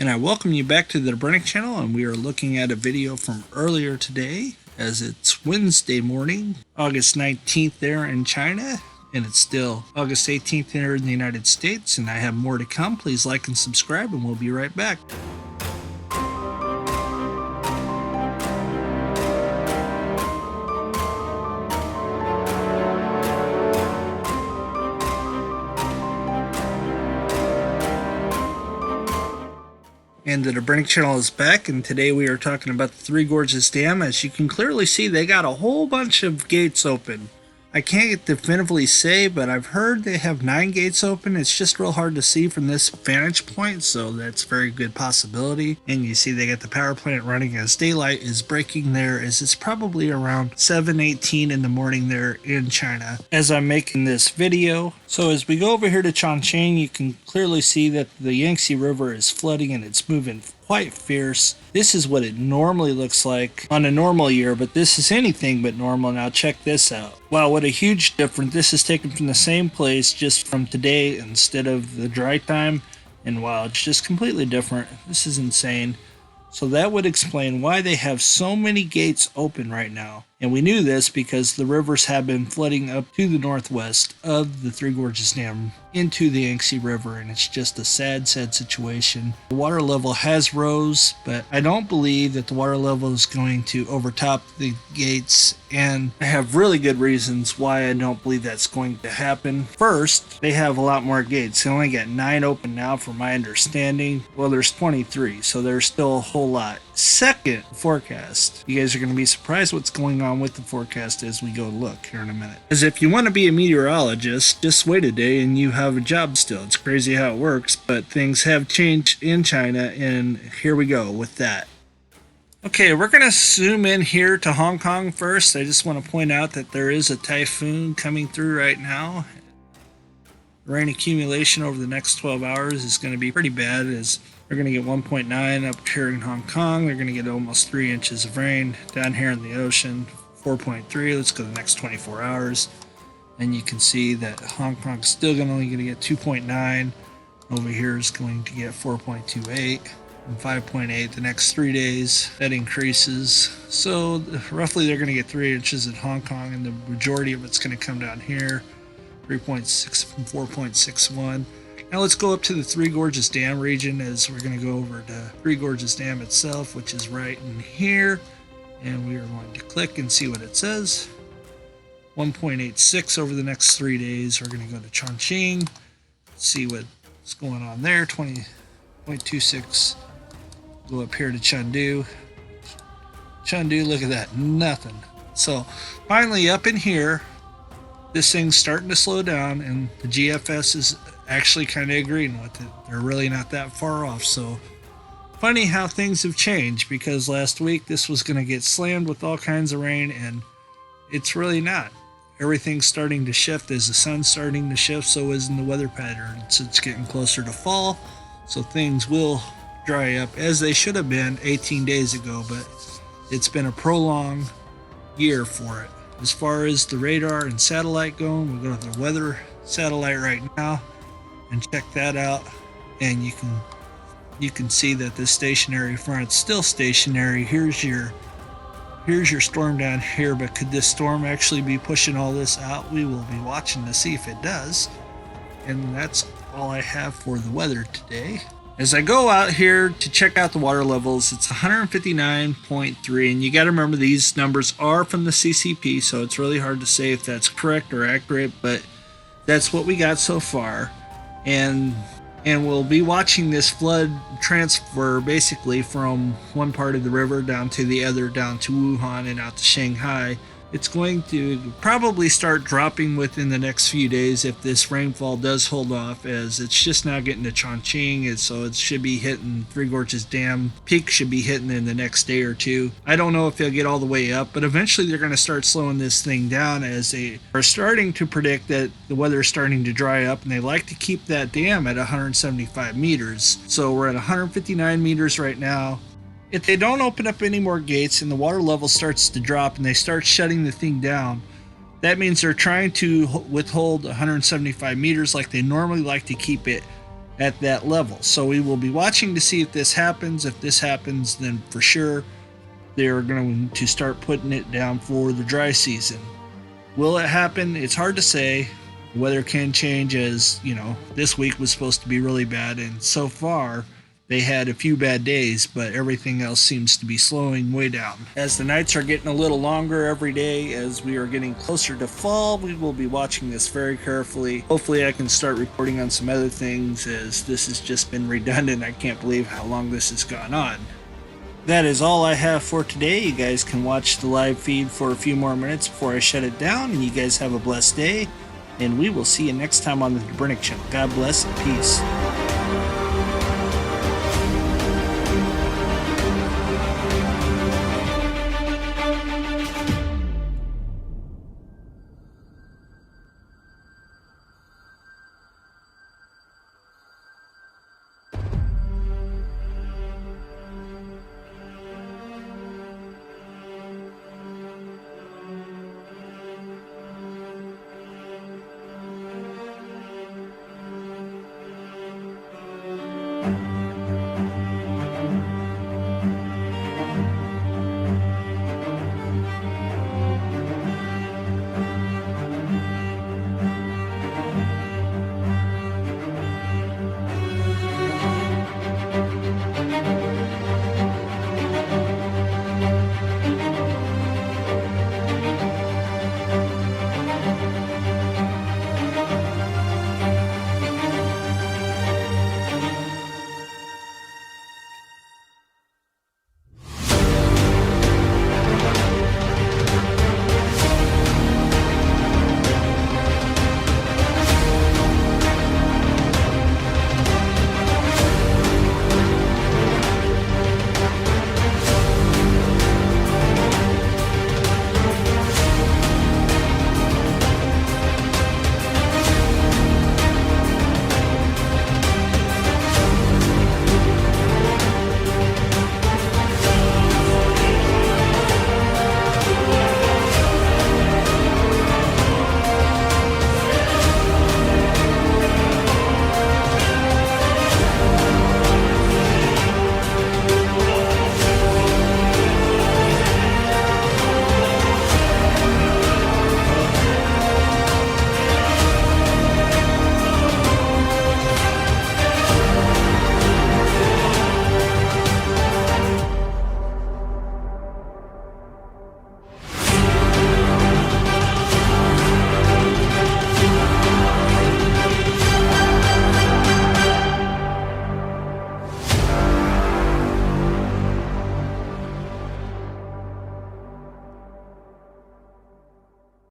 And I welcome you back to the Brennick channel, and we are looking at a video from earlier today as it's Wednesday morning, August 19th there in China, and it's still August 18th here in the United States, and I have more to come. Please like and subscribe, and we'll be right back. And the Brennick channel is back, and today we are talking about the Three Gorges Dam. As you can clearly see, they got a whole bunch of gates open. I can't definitively say, but I've heard they have 9 gates open. It's just real hard to see from this vantage point, so that's a very good possibility. And you see they got the power plant running as daylight is breaking there, as it's probably around 7:18 in the morning there in China as I'm making this video. So as we go over here to Chongqing, you can clearly see that the Yangtze River is flooding and it's moving quite fierce. This is what it normally looks like on a normal year, but this is anything but normal. Now check this out. Wow, what a huge difference. This is taken from the same place, just from today instead of the dry time. And wow, it's just completely different. This is insane. So that would explain why they have so many gates open right now. And we knew this because the rivers have been flooding up to the northwest of the Three Gorges Dam into the Yangtze River, and it's just a sad situation. The water level has rose, but I don't believe that the water level is going to overtop the gates, and I have really good reasons why I don't believe that's going to happen. First, they have a lot more gates. They only got 9 open now from my understanding. Well, there's 23, so there's still a whole lot. Second, forecast. You guys are going to be surprised what's going on with the forecast as we go look here in a minute. As if you want to be a meteorologist, just wait a day and you have a job still. It's crazy how it works, but things have changed in China, and here we go with that. Okay, we're going to zoom in here to Hong Kong first. I just want to point out that there is a typhoon coming through right now. Rain accumulation over the next 12 hours is going to be pretty bad, as they're going to get 1.9 up here in Hong Kong. They're going to get almost 3 inches of rain down here in the ocean, 4.3. Let's go to the next 24 hours. And you can see that Hong Kong's still only going to get 2.9. Over here is going to get 4.28 and 5.8 the next 3 days. That increases. So roughly they're going to get 3 inches in Hong Kong, and the majority of it's going to come down here, 3.6 and 4.61. Now let's go up to the Three Gorges Dam region, as we're going to go over to Three Gorges Dam itself, which is right in here. And we are going to click and see what it says. 1.86 over the next 3 days. We're going to go to Chongqing, see what's going on there. 20.26. Go up here to Chengdu. Chengdu, look at that, nothing. So finally up in here, this thing's starting to slow down, and the GFS is actually kind of agreeing with it. They're really not that far off. So funny how things have changed, because last week this was going to get slammed with all kinds of rain, and it's really not. Everything's starting to shift as the sun's starting to shift, so is in the weather patterns. It's getting closer to fall, so things will dry up as they should have been 18 days ago, but it's been a prolonged year for it. As far as the radar and satellite go, we'll go to the weather satellite right now and check that out, and you can see that the stationary front's still stationary. Here's your storm down here, but could this storm actually be pushing all this out? We will be watching to see if it does. And that's all I have for the weather today. As I go out here to check out the water levels, it's 159.3, and you got to remember these numbers are from the CCP, so it's really hard to say if that's correct or accurate, but that's what we got so far. And we'll be watching this flood transfer basically from one part of the river down to the other, down to Wuhan and out to Shanghai. It's going to probably start dropping within the next few days if this rainfall does hold off, as it's just now getting to Chongqing, and so it should be hitting Three Gorges Dam. Peak should be hitting in the next day or two. I don't know if they'll get all the way up, but eventually they're going to start slowing this thing down, as they are starting to predict that the weather is starting to dry up, and they like to keep that dam at 175 meters. So we're at 159 meters right now. If they don't open up any more gates and the water level starts to drop and they start shutting the thing down, that means they're trying to withhold 175 meters like they normally like to keep it at that level. So we will be watching to see if this happens. If this happens, then for sure they're going to start putting it down for the dry season. Will it happen? It's hard to say. The weather can change, as you know, this week was supposed to be really bad, and so far they had a few bad days, but everything else seems to be slowing way down. As the nights are getting a little longer every day, as we are getting closer to fall, we will be watching this very carefully. Hopefully I can start reporting on some other things, as this has just been redundant. I can't believe how long this has gone on. That is all I have for today. You guys can watch the live feed for a few more minutes before I shut it down, and you guys have a blessed day, and we will see you next time on the Dobrinic Channel. God bless and peace.